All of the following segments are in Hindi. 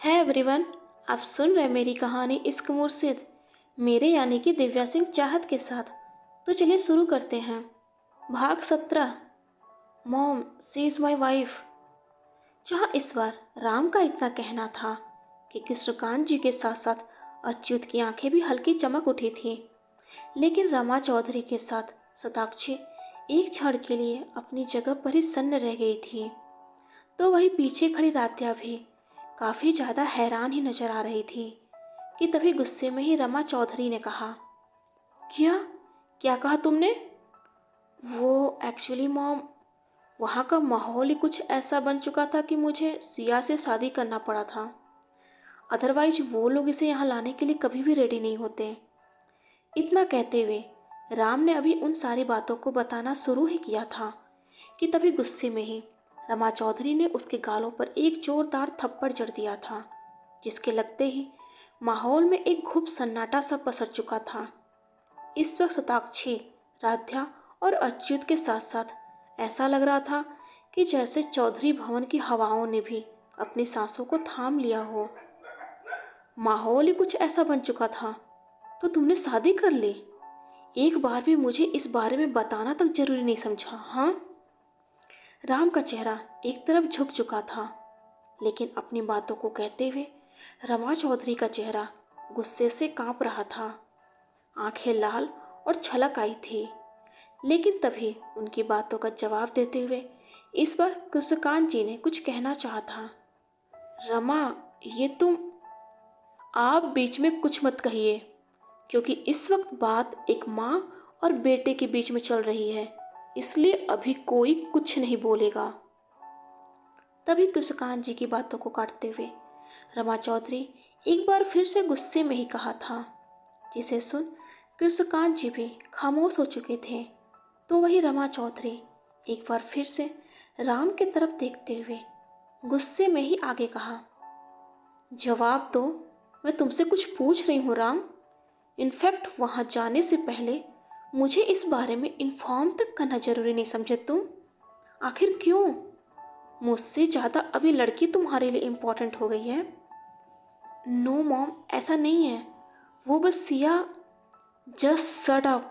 है एवरीवन। आप सुन रहे मेरी कहानी इश्क मुर्शिद, मेरे यानी कि दिव्या सिंह चाहत के साथ। तो चलिए शुरू करते हैं। भाग 17। Mom she is my wife. जहाँ इस बार राम का इतना कहना था कि कृष्णकांत जी के साथ साथ अच्युत की आंखें भी हल्की चमक उठी थी, लेकिन रमा चौधरी के साथ शताक्षी एक क्षण के लिए अपनी जगह पर ही सन्न रह गई थी। तो वही पीछे खड़ी राध्या भी काफ़ी ज़्यादा हैरान ही नजर आ रही थी कि तभी गुस्से में ही रमा चौधरी ने कहा, क्या क्या कहा तुमने? वो एक्चुअली मॉम, वहाँ का माहौल ही कुछ ऐसा बन चुका था कि मुझे सिया से शादी करना पड़ा था। अदरवाइज वो लोग इसे यहाँ लाने के लिए कभी भी रेडी नहीं होते। इतना कहते हुए राम ने अभी उन सारी बातों को बताना शुरू ही किया था कि तभी गुस्से में ही रमा चौधरी ने उसके गालों पर एक जोरदार थप्पड़ जड़ दिया था, जिसके लगते ही माहौल में एक खूब सन्नाटा सा पसर चुका था। इस वक्त शताक्षी, राध्या और अच्युत के साथ साथ ऐसा लग रहा था कि जैसे चौधरी भवन की हवाओं ने भी अपनी सांसों को थाम लिया हो। माहौल ही कुछ ऐसा बन चुका था। तो तुमने शादी कर ली? एक बार भी मुझे इस बारे में बताना तक जरूरी नहीं समझा? हाँ। राम का चेहरा एक तरफ झुक चुका था, लेकिन अपनी बातों को कहते हुए रमा चौधरी का चेहरा गुस्से से कांप रहा था। आंखें लाल और छलक आई थी, लेकिन तभी उनकी बातों का जवाब देते हुए इस बार कृष्णकांत जी ने कुछ कहना चाहा था। रमा, ये तुम, आप बीच में कुछ मत कहिए, क्योंकि इस वक्त बात एक माँ और बेटे के बीच में चल रही है, इसलिए अभी कोई कुछ नहीं बोलेगा। तभी कृष्णकांत जी की बातों को काटते हुए रमा चौधरी एक बार फिर से गुस्से में ही कहा था, जिसे सुन कृष्णकांत जी भी खामोश हो चुके थे। तो वही रमा चौधरी एक बार फिर से राम की तरफ देखते हुए गुस्से में ही आगे कहा, जवाब दो, मैं तुमसे कुछ पूछ रही हूँ राम। इनफैक्ट वहाँ जाने से पहले मुझे इस बारे में इन्फॉर्म तक करना जरूरी नहीं समझे तुम? आखिर क्यों? मुझसे ज़्यादा अभी लड़की तुम्हारे लिए इम्पोर्टेंट हो गई है? नो मॉम, ऐसा नहीं है। वो बस सिया। Just shut up.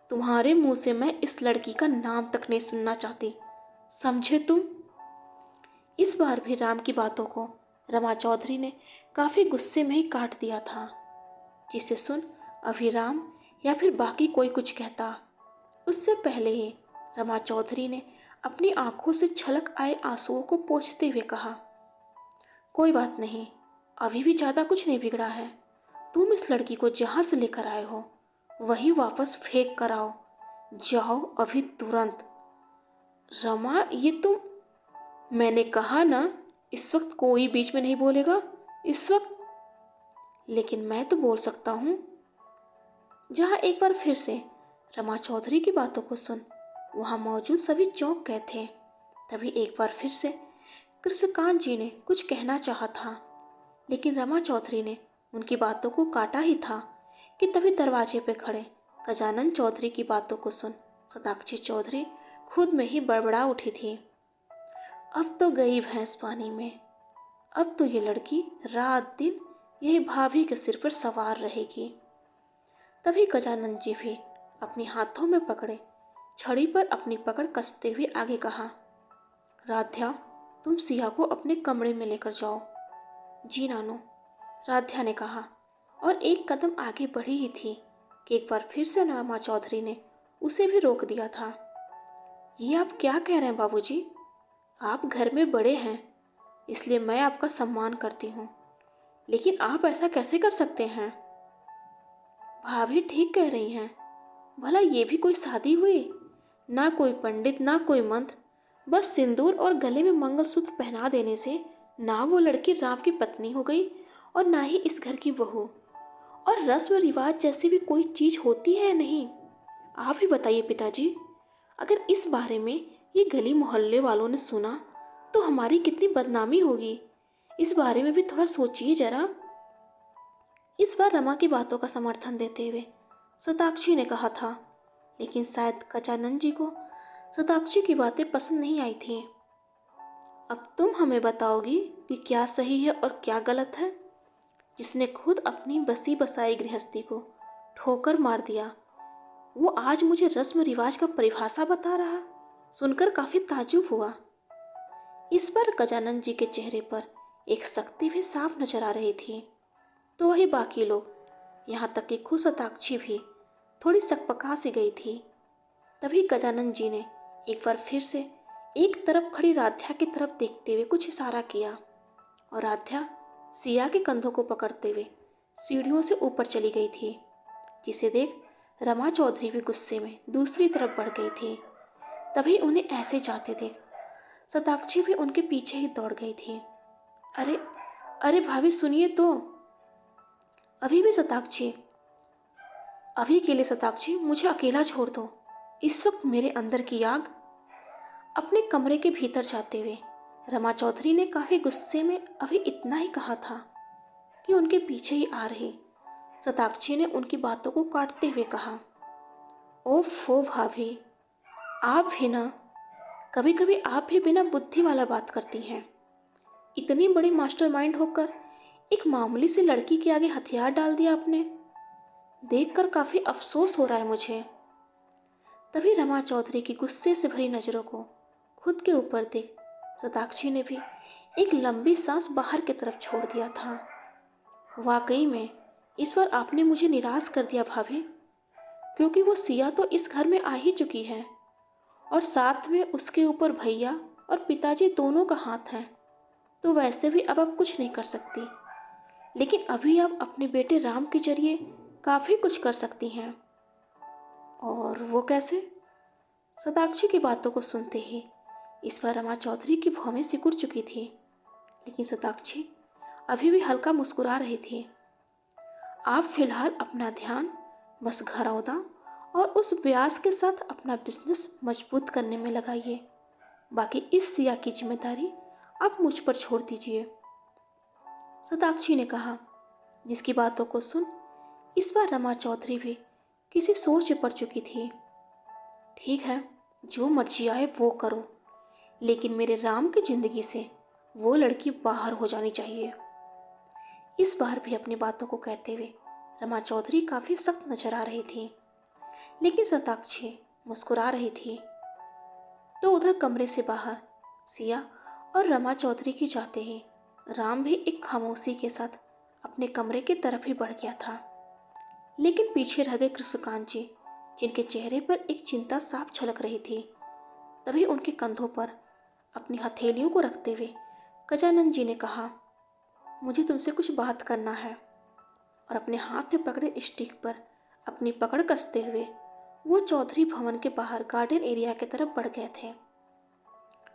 तुम्हारे मुंह से मैं इस लड़की का नाम तक नहीं सुनना चाहती, समझे तुम? इस बार भी राम की बातों को रमा चौधरी ने काफ़ी गुस्से में ही काट दिया था, जिसे सुन अभी राम या फिर बाकी कोई कुछ कहता, उससे पहले ही रमा चौधरी ने अपनी आंखों से छलक आए आंसुओं को पोंछते हुए कहा, कोई बात नहीं, अभी भी ज़्यादा कुछ नहीं बिगड़ा है। तुम इस लड़की को जहाँ से लेकर आए हो वही वापस फेंक कर आओ। जाओ अभी तुरंत। रमा, ये तुम, मैंने कहा ना, इस वक्त कोई बीच में नहीं बोलेगा। इस वक्त। लेकिन मैं तो बोल सकता हूँ। जहाँ एक बार फिर से रमा चौधरी की बातों को सुन वहाँ मौजूद सभी चौंक गए थे। तभी एक बार फिर से कृष्णकांत जी ने कुछ कहना चाहा था, लेकिन रमा चौधरी ने उनकी बातों को काटा ही था कि तभी दरवाजे पे खड़े गजानन चौधरी की बातों को सुन शताक्षी चौधरी खुद में ही बड़बड़ा उठी थी। अब तो गई भैंस पानी में। अब तो ये लड़की रात दिन यही भाभी के सिर पर सवार रहेगी। तभी गजानन जी भी अपनी हाथों में पकड़े छड़ी पर अपनी पकड़ कसते हुए आगे कहा, राध्या, तुम सिया को अपने कमरे में लेकर जाओ। जी नानू, राध्या ने कहा, और एक कदम आगे बढ़ी ही थी कि एक बार फिर से रमा चौधरी ने उसे भी रोक दिया था। ये आप क्या कह रहे हैं बाबूजी? आप घर में बड़े हैं, इसलिए मैं आपका सम्मान करती हूँ, लेकिन आप ऐसा कैसे कर सकते हैं? भाभी ठीक कह रही हैं। भला ये भी कोई शादी हुई? ना कोई पंडित ना कोई मंत्र, बस सिंदूर और गले में मंगलसूत्र पहना देने से ना वो लड़की राम की पत्नी हो गई और ना ही इस घर की बहू। और रस्म रिवाज जैसी भी कोई चीज होती है या नहीं? आप ही बताइए पिताजी। अगर इस बारे में ये गली मोहल्ले वालों ने सुना तो हमारी कितनी बदनामी होगी। इस बारे में भी थोड़ा सोचिए जरा। इस बार रमा की बातों का समर्थन देते हुए शताक्षी ने कहा था, लेकिन शायद गजानन जी को शताक्षी की बातें पसंद नहीं आई थी। अब तुम हमें बताओगी कि क्या सही है और क्या गलत है? जिसने खुद अपनी बसी बसाई गृहस्थी को ठोकर मार दिया, वो आज मुझे रस्म रिवाज का परिभाषा बता रहा। सुनकर काफी ताज्जुब हुआ। इस बार गजानन जी के चेहरे पर एक सख्ती भी साफ नजर आ रही थी। तो वही बाकी लोग, यहाँ तक कि खुद शताक्षी भी थोड़ी सकपका सी गई थी। तभी गजानन जी ने एक बार फिर से एक तरफ खड़ी राध्या की तरफ देखते हुए कुछ इशारा किया और राध्या सिया के कंधों को पकड़ते हुए सीढ़ियों से ऊपर चली गई थी, जिसे देख रमा चौधरी भी गुस्से में दूसरी तरफ बढ़ गई थी। तभी उन्हें ऐसे जाते देख शताक्षी भी उनके पीछे ही दौड़ गई थी। अरे अरे भाभी सुनिए तो। अभी भी शताक्षी, अभी के लिए शताक्षी मुझे अकेला छोड़ दो। इस वक्त मेरे अंदर की आग। अपने कमरे के भीतर जाते हुए रमा चौधरी ने काफी गुस्से में अभी इतना ही कहा था कि उनके पीछे ही आ रही शताक्षी ने उनकी बातों को काटते हुए कहा, ओफो भाभी, आप भी ना, कभी कभी आप भी बिना बुद्धि वाला बात करती हैं। इतनी बड़ी मास्टरमाइंड होकर एक मामूली सी लड़की के आगे हथियार डाल दिया आपने। देखकर काफी अफसोस हो रहा है मुझे। तभी रमा चौधरी की गुस्से से भरी नजरों को खुद के ऊपर देख शताक्षी ने भी एक लंबी सांस बाहर की तरफ छोड़ दिया था। वाकई में इस बार आपने मुझे निराश कर दिया भाभी, क्योंकि वो सिया तो इस घर में आ ही चुकी है और साथ में उसके ऊपर भैया और पिताजी दोनों का हाथ है। तो वैसे भी अब आप कुछ नहीं कर सकती, लेकिन अभी आप अपने बेटे राम के जरिए काफी कुछ कर सकती हैं। और वो कैसे? शताक्षी की बातों को सुनते ही इस बार रमा चौधरी की भौहें सिकुड़ चुकी थी, लेकिन शताक्षी अभी भी हल्का मुस्कुरा रही थी। आप फिलहाल अपना ध्यान बस घरौदा और उस ब्यास के साथ अपना बिजनेस मजबूत करने में लगाइए। बाकी इस सिया की जिम्मेदारी आप मुझ पर छोड़ दीजिए, शताक्षी ने कहा, जिसकी बातों को सुन इस बार रमा चौधरी भी किसी सोच में पड़ चुकी थी। ठीक है, जो मर्जी आए वो करो, लेकिन मेरे राम की जिंदगी से वो लड़की बाहर हो जानी चाहिए। इस बार भी अपनी बातों को कहते हुए रमा चौधरी काफी सख्त नजर आ रही थी, लेकिन शताक्षी मुस्कुरा रही थी। तो उधर कमरे से बाहर सिया और रमा चौधरी की जाते ही राम भी एक खामोशी के साथ अपने कमरे की तरफ ही बढ़ गया था। लेकिन पीछे रह गए कृष्णकांत जी, जिनके चेहरे पर एक चिंता साफ झलक रही थी। तभी उनके कंधों पर अपनी हथेलियों को रखते हुए गजानन जी ने कहा, मुझे तुमसे कुछ बात करना है। और अपने हाथ में पकड़े स्टिक पर अपनी पकड़ कसते हुए वो चौधरी भवन के बाहर गार्डन एरिया की तरफ बढ़ गए थे।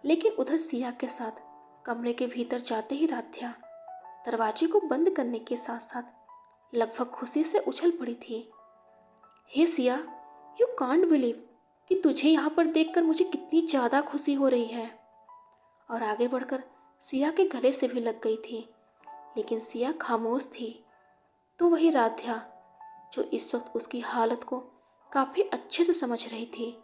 लेकिन उधर सिया के साथ कमरे के भीतर जाते ही राध्या दरवाजे को बंद करने के साथ साथ लगभग खुशी से उछल पड़ी थी। हे सिया, यू कांट बिलीव कि तुझे यहाँ पर देखकर मुझे कितनी ज़्यादा खुशी हो रही है। और आगे बढ़कर सिया के गले से भी लग गई थी, लेकिन सिया खामोश थी। तो वही राध्या जो इस वक्त उसकी हालत को काफ़ी अच्छे से समझ रही थी,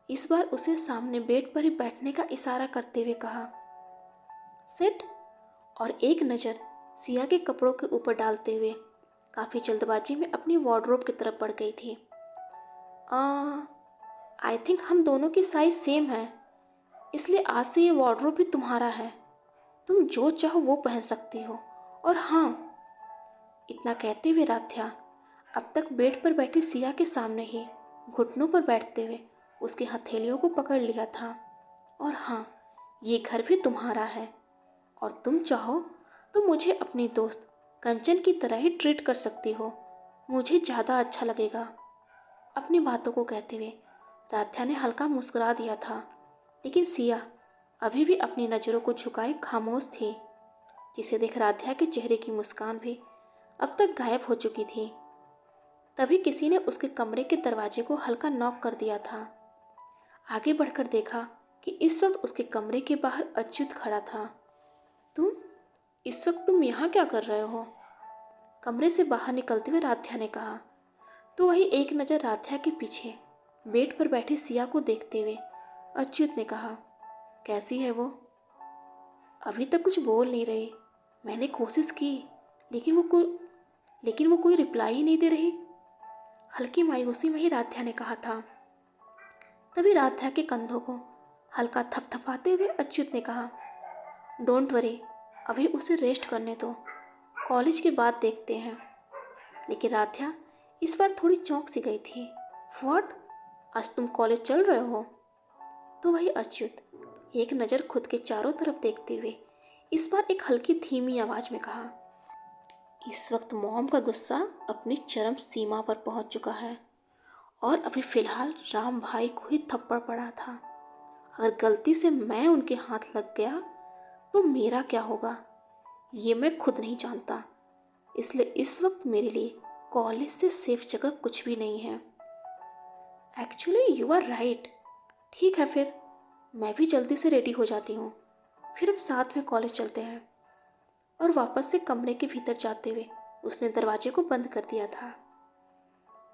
इस बार उसे सामने बेड पर ही बैठने का इशारा करते हुए कहा, सिट। और एक नज़र सिया के कपड़ों के ऊपर डालते हुए काफ़ी जल्दबाजी में अपनी वार्डरोब की तरफ बढ़ गई थी। आई थिंक हम दोनों की साइज सेम है, इसलिए आज से ये वार्डरोब भी तुम्हारा है। तुम जो चाहो वो पहन सकती हो। और हाँ, इतना कहते हुए राध्या अब तक बेड पर बैठी सिया के सामने ही घुटनों पर बैठते हुए उसकी हथेलियों को पकड़ लिया था। और हाँ, ये घर भी तुम्हारा है और तुम चाहो तो मुझे अपनी दोस्त कंचन की तरह ही ट्रीट कर सकती हो, मुझे ज़्यादा अच्छा लगेगा। अपनी बातों को कहते हुए राध्या ने हल्का मुस्कुरा दिया था, लेकिन सिया अभी भी अपनी नज़रों को झुकाए खामोश थी, जिसे देख राध्या के चेहरे की मुस्कान भी अब तक गायब हो चुकी थी। तभी किसी ने उसके कमरे के दरवाजे को हल्का नॉक कर दिया था। आगे बढ़कर देखा कि इस वक्त उसके कमरे के बाहर अच्युत खड़ा था। तुम यहाँ क्या कर रहे हो? कमरे से बाहर निकलते हुए राध्या ने कहा। तो वही एक नज़र राध्या के पीछे बेड पर बैठे सिया को देखते हुए अच्युत ने कहा, कैसी है वो? अभी तक कुछ बोल नहीं रही। मैंने कोशिश की, लेकिन वो कोई रिप्लाई ही नहीं दे रही। हल्की मायूसी में ही राध्या ने कहा था। तभी राध्या के कंधों को हल्का थपथपाते हुए अच्युत ने कहा, डोंट वरी, अभी उसे रेस्ट करने दो, कॉलेज के बाद देखते हैं। लेकिन राध्या इस बार थोड़ी चौंक सी गई थी। व्हाट, आज तुम कॉलेज चल रहे हो? तो वही अच्युत एक नज़र खुद के चारों तरफ देखते हुए इस बार एक हल्की धीमी आवाज में कहा, इस वक्त मॉम का गुस्सा अपनी चरम सीमा पर पहुंच चुका है और अभी फिलहाल राम भाई को ही थप्पड़ पड़ा था। अगर गलती से मैं उनके हाथ लग गया तो मेरा क्या होगा, ये मैं खुद नहीं जानता। इसलिए इस वक्त मेरे लिए कॉलेज से सेफ जगह कुछ भी नहीं है। Actually you are right. ठीक है, फिर मैं भी जल्दी से रेडी हो जाती हूँ, फिर हम साथ में कॉलेज चलते हैं। और वापस से कमरे के भीतर जाते हुए उसने दरवाजे को बंद कर दिया था।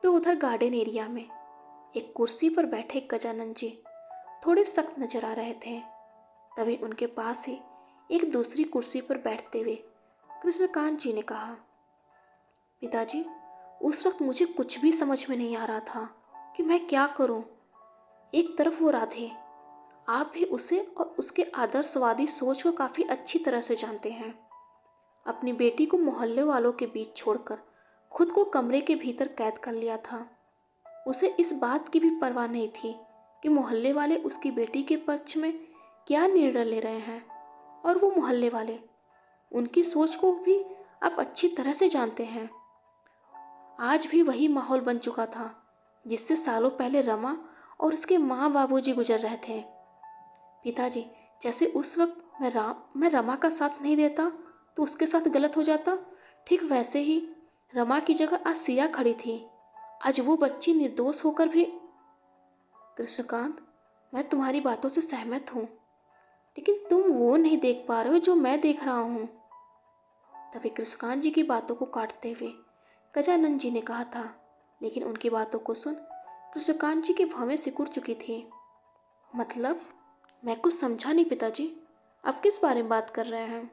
तो उधर गार्डन एरिया में एक कुर्सी पर बैठे गजानन जी थोड़े सख्त नजर आ रहे थे। तभी उनके पास ही एक दूसरी कुर्सी पर बैठते हुए कृष्णकांत जी ने कहा, पिताजी, उस वक्त मुझे कुछ भी समझ में नहीं आ रहा था कि मैं क्या करूं। एक तरफ वो राधे, आप भी उसे और उसके आदर्शवादी सोच को काफ़ी अच्छी तरह से जानते हैं। अपनी बेटी को मोहल्ले वालों के बीच छोड़कर खुद को कमरे के भीतर कैद कर लिया था। उसे इस बात की भी परवाह नहीं थी कि मोहल्ले वाले उसकी बेटी के पक्ष में क्या निर्णय ले रहे हैं। और वो मोहल्ले वाले, उनकी सोच को भी आप अच्छी तरह से जानते हैं। आज भी वही माहौल बन चुका था जिससे सालों पहले रमा और उसके माँ बाबूजी गुजर रहे थे। पिताजी, जैसे उस वक्त मैं रमा का साथ नहीं देता तो उसके साथ गलत हो जाता, ठीक वैसे ही रमा की जगह आज सिया खड़ी थी। आज वो बच्ची निर्दोष होकर भी। कृष्णकांत, मैं तुम्हारी बातों से सहमत हूँ, लेकिन तुम वो नहीं देख पा रहे हो जो मैं देख रहा हूँ। तभी कृष्णकांत जी की बातों को काटते हुए गजानंद जी ने कहा था, लेकिन उनकी बातों को सुन कृष्णकांत जी की भवें सिकुड़ चुकी थी। मतलब, मैं कुछ समझा नहीं पिताजी, आप किस बारे में बात कर रहे हैं?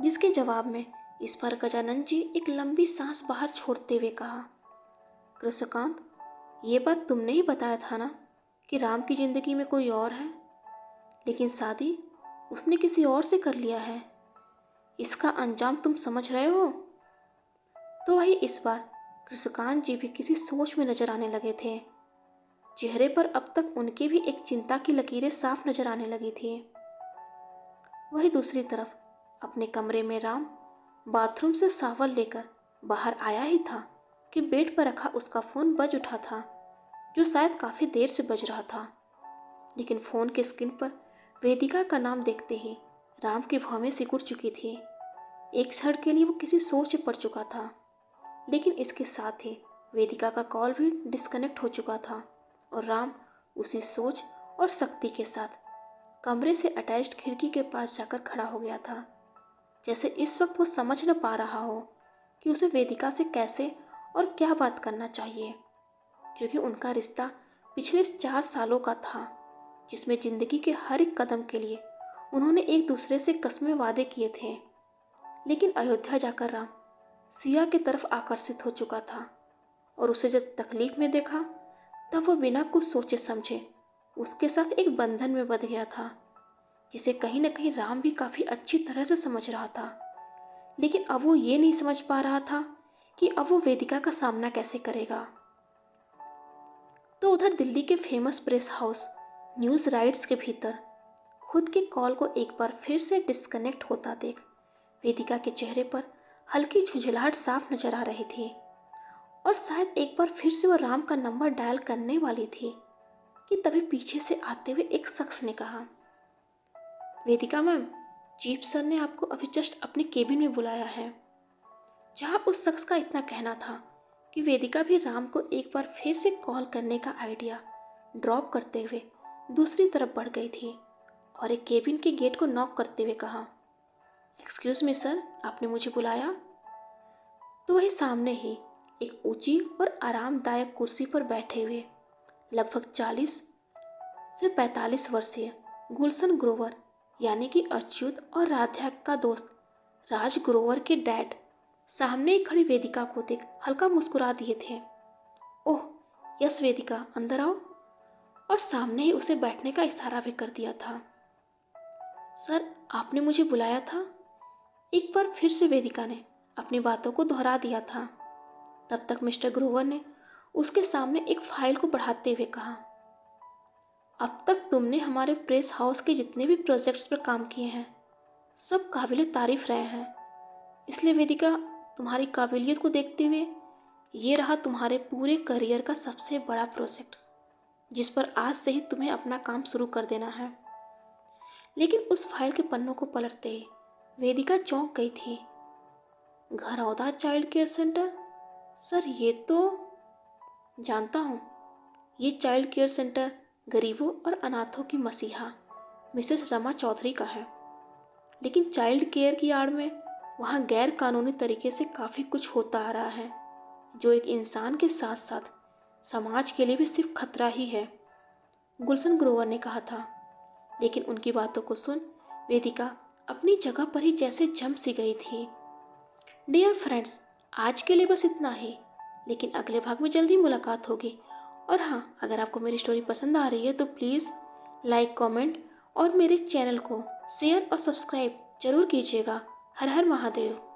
जिसके जवाब में इस पर गजानन जी एक लंबी सांस बाहर छोड़ते हुए कहा, कृष्णकांत, ये बात तुमने ही बताया था ना कि राम की जिंदगी में कोई और है, लेकिन शादी उसने किसी और से कर लिया है। इसका अंजाम तुम समझ रहे हो? तो वही इस बार कृष्णकांत जी भी किसी सोच में नजर आने लगे थे। चेहरे पर अब तक उनके भी एक चिंता की लकीरें साफ नजर आने लगी थी। वही दूसरी तरफ अपने कमरे में राम बाथरूम से शावर लेकर बाहर आया ही था कि बेड पर रखा उसका फ़ोन बज उठा था, जो शायद काफ़ी देर से बज रहा था। लेकिन फ़ोन के स्क्रीन पर वेदिका का नाम देखते ही राम की भौहें सिकुड़ चुकी थी। एक क्षण के लिए वो किसी सोच में पड़ चुका था, लेकिन इसके साथ ही वेदिका का कॉल भी डिस्कनेक्ट हो चुका था और राम उसी सोच और शक्ति के साथ कमरे से अटैच्ड खिड़की के पास जाकर खड़ा हो गया था, जैसे इस वक्त वो समझ न पा रहा हो कि उसे वेदिका से कैसे और क्या बात करना चाहिए, क्योंकि उनका रिश्ता पिछले 4 सालों का था, जिसमें ज़िंदगी के हर एक कदम के लिए उन्होंने एक दूसरे से कस्में वादे किए थे। लेकिन अयोध्या जाकर राम सिया की तरफ आकर्षित हो चुका था और उसे जब तकलीफ में देखा तब वो बिना कुछ सोचे समझे उसके साथ एक बंधन में बंध गया था, जिसे कहीं न कहीं राम भी काफ़ी अच्छी तरह से समझ रहा था। लेकिन अब वो ये नहीं समझ पा रहा था कि अब वो वेदिका का सामना कैसे करेगा। तो उधर दिल्ली के famous press house news rights के भीतर खुद के कॉल को एक बार फिर से डिस्कनेक्ट होता देख वेदिका के चेहरे पर हल्की झुंझलाहट साफ नजर आ रही थी और शायद एक बार फिर से वो राम का नंबर डायल करने वाली थी कि तभी पीछे से आते हुए एक शख्स ने कहा, वेदिका मैम, चीफ सर ने आपको अभी जस्ट अपने केबिन में बुलाया है। जहां उस शख्स का इतना कहना था कि वेदिका भी राम को एक बार फिर से कॉल करने का आइडिया ड्रॉप करते हुए दूसरी तरफ बढ़ गई थी और एक केबिन के गेट को नॉक करते हुए कहा, एक्सक्यूज़ मी सर, आपने मुझे बुलाया? तो वही सामने ही एक ऊंची और आरामदायक कुर्सी पर बैठे हुए लगभग 40 से 45 वर्षीय गुलशन ग्रोवर यानी कि अच्युत और राधा का दोस्त राज ग्रोवर के डैड सामने ही खड़ी वेदिका को देख हल्का मुस्कुरा दिए थे। ओह यस वेदिका, अंदर आओ। और सामने ही उसे बैठने का इशारा भी कर दिया था। सर, आपने मुझे बुलाया था? एक बार फिर से वेदिका ने अपनी बातों को दोहरा दिया था। तब तक मिस्टर ग्रोवर ने उसके सामने एक फाइल को बढ़ाते हुए कहा, अब तक तुमने हमारे प्रेस हाउस के जितने भी प्रोजेक्ट्स पर काम किए हैं सब काबिल तारीफ रहे हैं। इसलिए वेदिका, तुम्हारी काबिलियत को देखते हुए ये रहा तुम्हारे पूरे करियर का सबसे बड़ा प्रोजेक्ट, जिस पर आज से ही तुम्हें अपना काम शुरू कर देना है। लेकिन उस फाइल के पन्नों को पलटते ही वेदिका चौंक गई थी। घरौदा चाइल्ड केयर सेंटर? सर, ये तो जानता हूँ। ये चाइल्ड केयर सेंटर गरीबों और अनाथों की मसीहा मिसेस रमा चौधरी का है। लेकिन चाइल्ड केयर की आड़ में वहाँ गैर कानूनी तरीके से काफ़ी कुछ होता आ रहा है, जो एक इंसान के साथ साथ समाज के लिए भी सिर्फ खतरा ही है, गुलशन ग्रोवर ने कहा था। लेकिन उनकी बातों को सुन वेदिका अपनी जगह पर ही जैसे जम सी गई थी। डियर फ्रेंड्स, आज के लिए बस इतना ही, लेकिन अगले भाग में जल्दी मुलाकात होगी। और हाँ, अगर आपको मेरी स्टोरी पसंद आ रही है तो प्लीज़ लाइक, कमेंट और मेरे चैनल को शेयर और सब्सक्राइब जरूर कीजिएगा। हर हर महादेव।